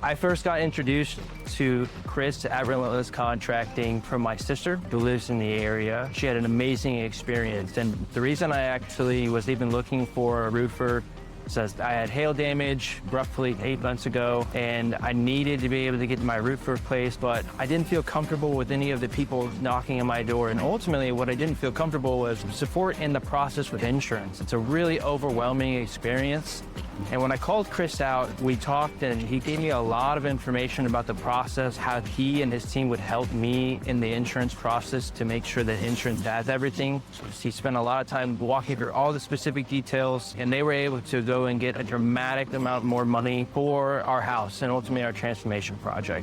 I first got introduced to Chris at Relentless Contracting from my sister who lives in the area. She had an amazing experience, and the reason I actually was even looking for a roofer says I had hail damage roughly 8 months ago, and I needed to be able to get my roof replaced, but I didn't feel comfortable with any of the people knocking on my door. And ultimately, what I didn't feel comfortable was support in the process with insurance. It's a really overwhelming experience. And when I called Chris out, we talked and he gave me a lot of information about the process, how he and his team would help me in the insurance process to make sure that insurance has everything. He spent a lot of time walking through all the specific details, and they were able to go and get a dramatic amount more money for our house and ultimately our transformation project.